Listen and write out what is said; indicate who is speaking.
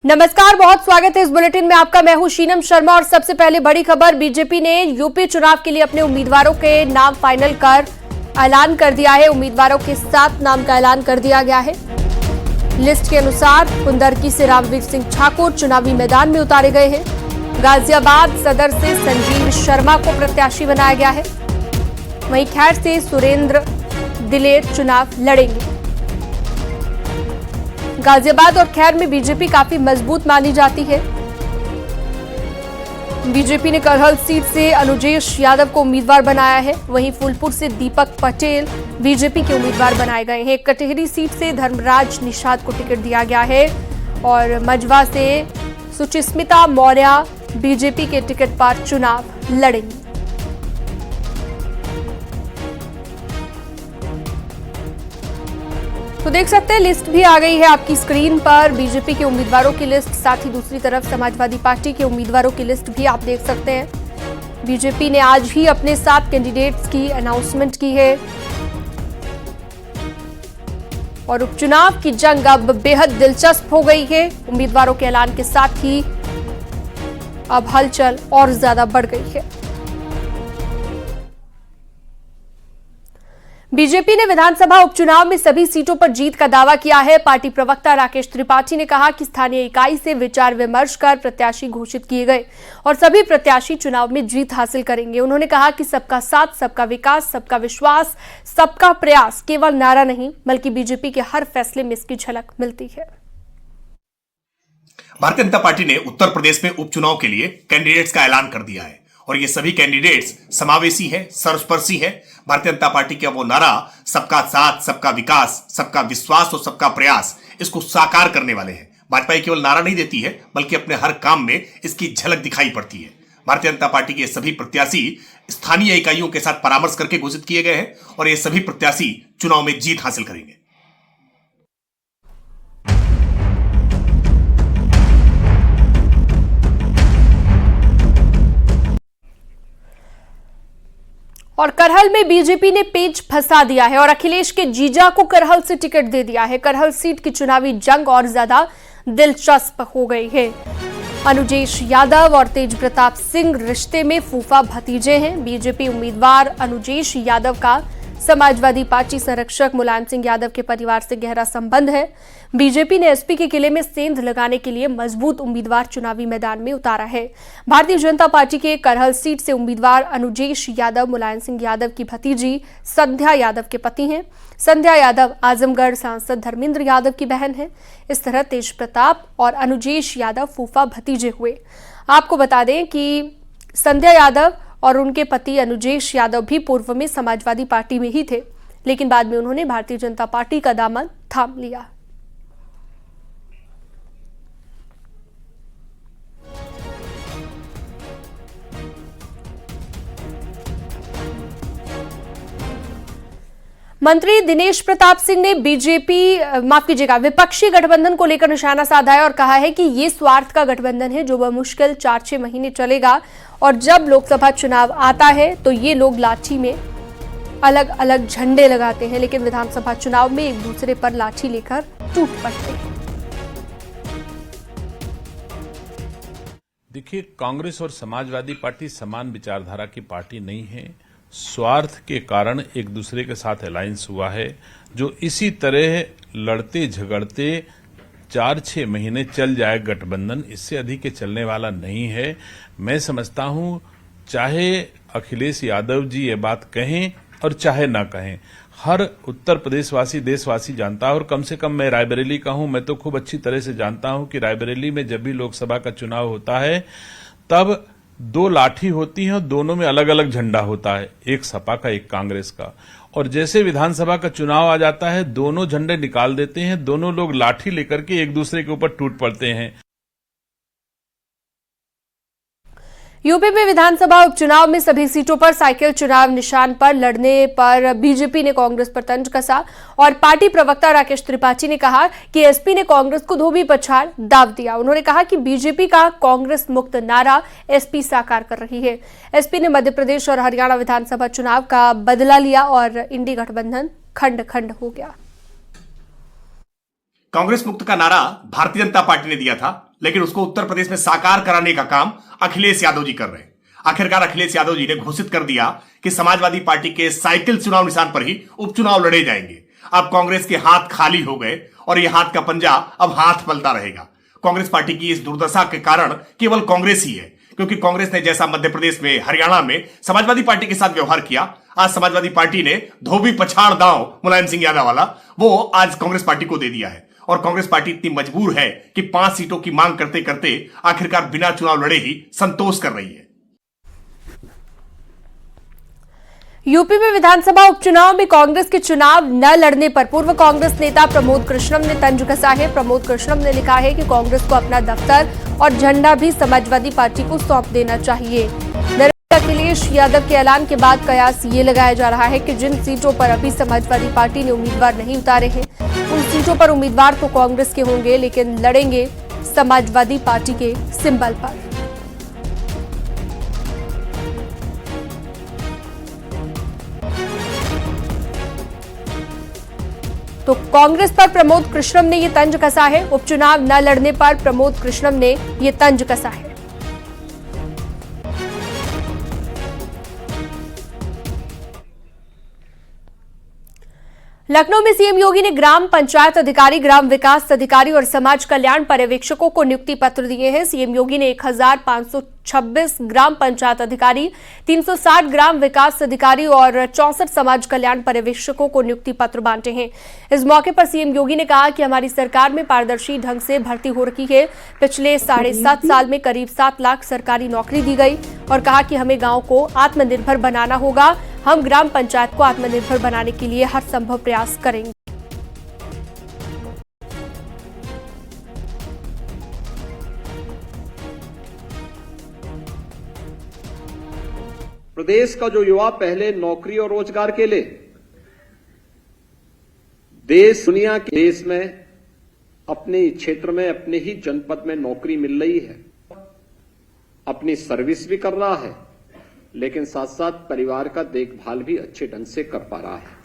Speaker 1: नमस्कार, बहुत स्वागत है इस बुलेटिन में आपका। मैं हूं शीनम शर्मा और सबसे पहले बड़ी खबर, बीजेपी ने यूपी चुनाव के लिए अपने उम्मीदवारों के नाम फाइनल कर ऐलान कर दिया है। उम्मीदवारों के 7 नाम का ऐलान कर दिया गया है। लिस्ट के अनुसार कुंदरकी से रामवीर सिंह ठाकुर चुनावी मैदान में उतारे गए हैं। गाजियाबाद सदर से संजीव शर्मा को प्रत्याशी बनाया गया है। वहीं खैर से सुरेंद्र दिलेर चुनाव लड़ेंगे। गाजियाबाद और खैर में बीजेपी काफी मजबूत मानी जाती है। बीजेपी ने करहल सीट से अनुजेश यादव को उम्मीदवार बनाया है। वहीं फूलपुर से दीपक पटेल बीजेपी के उम्मीदवार बनाए गए हैं। कटहरी सीट से धर्मराज निषाद को टिकट दिया गया है और मजवा से सुचिस्मिता मौर्य बीजेपी के टिकट पर चुनाव लड़ेंगी। तो देख सकते हैं, लिस्ट भी आ गई है आपकी स्क्रीन पर, बीजेपी के उम्मीदवारों की लिस्ट। साथ ही दूसरी तरफ समाजवादी पार्टी के उम्मीदवारों की लिस्ट भी आप देख सकते हैं। बीजेपी ने आज ही अपने 7 कैंडिडेट्स की अनाउंसमेंट की है और उपचुनाव की जंग अब बेहद दिलचस्प हो गई है। उम्मीदवारों के ऐलान के साथ ही अब हलचल और ज्यादा बढ़ गई है। बीजेपी ने विधानसभा उपचुनाव में सभी सीटों पर जीत का दावा किया है। पार्टी प्रवक्ता राकेश त्रिपाठी ने कहा कि स्थानीय इकाई से विचार विमर्श कर प्रत्याशी घोषित किए गए और सभी प्रत्याशी चुनाव में जीत हासिल करेंगे। उन्होंने कहा कि सबका साथ, सबका विकास, सबका विश्वास, सबका प्रयास केवल नारा नहीं बल्कि बीजेपी के हर फैसले में इसकी झलक मिलती है।
Speaker 2: भारतीय जनता पार्टी ने उत्तर प्रदेश में उपचुनाव के लिए कैंडिडेट्स का ऐलान कर दिया है और ये सभी कैंडिडेट्स समावेशी है, सर्वस्पर्शी है। भारतीय जनता पार्टी का वो नारा सबका साथ, सबका विकास, सबका विश्वास और सबका प्रयास, इसको साकार करने वाले हैं। भाजपा केवल नारा नहीं देती है बल्कि अपने हर काम में इसकी झलक दिखाई पड़ती है। भारतीय जनता पार्टी के सभी प्रत्याशी स्थानीय इकाइयों के साथ परामर्श करके घोषित किए गए हैं और ये सभी प्रत्याशी चुनाव में जीत हासिल करेंगे।
Speaker 1: और करहल में बीजेपी ने पेच फंसा दिया है और अखिलेश के जीजा को करहल से टिकट दे दिया है। करहल सीट की चुनावी जंग और ज्यादा दिलचस्प हो गई है। अनुजेश यादव और तेज प्रताप सिंह रिश्ते में फूफा भतीजे हैं। बीजेपी उम्मीदवार अनुजेश यादव का समाजवादी पार्टी संरक्षक मुलायम सिंह यादव के परिवार से गहरा संबंध है। बीजेपी ने एसपी के किले में सेंध लगाने के लिए मजबूत उम्मीदवार चुनावी मैदान में उतारा है। भारतीय जनता पार्टी के करहल सीट से उम्मीदवार अनुजेश यादव मुलायम सिंह यादव की भतीजी संध्या यादव के पति हैं। संध्या यादव आजमगढ़ सांसद धर्मेंद्र यादव की बहन है। इस तरह तेज प्रताप और अनुजेश यादव फूफा भतीजे हुए। आपको बता दें कि संध्या यादव और उनके पति अनुजेश यादव भी पूर्व में समाजवादी पार्टी में ही थे, लेकिन बाद में उन्होंने भारतीय जनता पार्टी का दामन थाम लिया। मंत्री दिनेश प्रताप सिंह ने विपक्षी गठबंधन को लेकर निशाना साधा है और कहा है कि ये स्वार्थ का गठबंधन है जो बमुश्किल 4-6 महीने चलेगा और जब लोकसभा चुनाव आता है तो ये लोग लाठी में अलग अलग झंडे लगाते हैं, लेकिन विधानसभा चुनाव में एक दूसरे पर लाठी लेकर टूट पड़ते हैं।
Speaker 3: देखिए, कांग्रेस और समाजवादी पार्टी समान विचारधारा की पार्टी नहीं है। स्वार्थ के कारण एक दूसरे के साथ अलायंस हुआ है जो इसी तरह लड़ते झगड़ते 4-6 महीने चल जाए गठबंधन, इससे अधिक के चलने वाला नहीं है। मैं समझता हूं चाहे अखिलेश यादव जी ये बात कहें और चाहे ना कहें, हर उत्तर प्रदेशवासी देशवासी जानता है और कम से कम मैं रायबरेली का हूं, मैं तो खूब अच्छी तरह से जानता हूं कि रायबरेली में जब भी लोकसभा का चुनाव होता है तब 2 लाठी होती हैं और दोनों में अलग अलग झंडा होता है, एक सपा का एक कांग्रेस का। और जैसे विधानसभा का चुनाव आ जाता है दोनों झंडे निकाल देते हैं, दोनों लोग लाठी लेकर के एक दूसरे के ऊपर टूट पड़ते हैं।
Speaker 1: यूपी में विधानसभा उपचुनाव में सभी सीटों पर साइकिल चुनाव निशान पर लड़ने पर बीजेपी ने कांग्रेस पर तंज कसा और पार्टी प्रवक्ता राकेश त्रिपाठी ने कहा कि एसपी ने कांग्रेस को धोबी पछाड़ दाव दिया। उन्होंने कहा कि बीजेपी का कांग्रेस मुक्त नारा एसपी साकार कर रही है। एसपी ने मध्य प्रदेश और हरियाणा विधानसभा चुनाव का बदला लिया और इंडी गठबंधन खंड खंड हो गया।
Speaker 2: कांग्रेस मुक्त का नारा भारतीय जनता पार्टी ने दिया था लेकिन उसको उत्तर प्रदेश में साकार कराने का काम अखिलेश यादव जी कर रहे हैं। आखिरकार अखिलेश यादव जी ने घोषित कर दिया कि समाजवादी पार्टी के साइकिल चुनाव निशान पर ही उपचुनाव लड़े जाएंगे। अब कांग्रेस के हाथ खाली हो गए और यह हाथ का पंजा अब हाथ पलता रहेगा। कांग्रेस पार्टी की इस दुर्दशा के कारण केवल कांग्रेस ही है, क्योंकि कांग्रेस ने जैसा मध्य प्रदेश में, हरियाणा में समाजवादी पार्टी के साथ व्यवहार किया, आज समाजवादी पार्टी ने धोबी पछाड़ दांव मुलायम सिंह यादव वाला वो आज कांग्रेस पार्टी को दे दिया है। और कांग्रेस पार्टी इतनी मजबूर है कि 5 सीटों की मांग करते करते आखिरकार बिना चुनाव लड़े ही संतोष कर रही है।
Speaker 1: यूपी में विधानसभा उपचुनाव में कांग्रेस के चुनाव न लड़ने पर पूर्व कांग्रेस नेता प्रमोद कृष्णम ने तंज कसा है। प्रमोद कृष्णम ने लिखा है कि कांग्रेस को अपना दफ्तर और झंडा भी समाजवादी पार्टी को सौंप देना चाहिए। अखिलेश यादव के ऐलान के बाद कयास ये लगाया जा रहा है कि जिन सीटों पर अभी समाजवादी पार्टी ने उम्मीदवार नहीं उतारे हैं, उन सीटों पर उम्मीदवार तो कांग्रेस के होंगे, लेकिन लड़ेंगे समाजवादी पार्टी के सिंबल पर। तो कांग्रेस पर प्रमोद कृष्णम ने यह तंज कसा है। उपचुनाव न लड़ने पर प्रमोद कृष्णम ने यह तंज कसा है। लखनऊ में सीएम योगी ने ग्राम पंचायत अधिकारी, ग्राम विकास अधिकारी और समाज कल्याण पर्यवेक्षकों को नियुक्ति पत्र दिए हैं। सीएम योगी ने 1526 ग्राम पंचायत अधिकारी, 360 ग्राम विकास अधिकारी और 64 समाज कल्याण पर्यवेक्षकों को नियुक्ति पत्र बांटे हैं। इस मौके पर सीएम योगी ने कहा कि हमारी सरकार में पारदर्शी ढंग से भर्ती हो रखी है। पिछले 7.5 साल में करीब 7 लाख सरकारी नौकरी दी गई और कहा कि हमें गांव को आत्मनिर्भर बनाना होगा। हम ग्राम पंचायत को आत्मनिर्भर बनाने के लिए हर संभव प्रयास करेंगे।
Speaker 4: प्रदेश का जो युवा पहले नौकरी और रोजगार के लिए देश दुनिया के देश में अपने क्षेत्र में, अपने ही जनपद में नौकरी मिल रही है, अपनी सर्विस भी कर रहा है, लेकिन साथ साथ परिवार का देखभाल भी अच्छे ढंग से कर पा रहा है।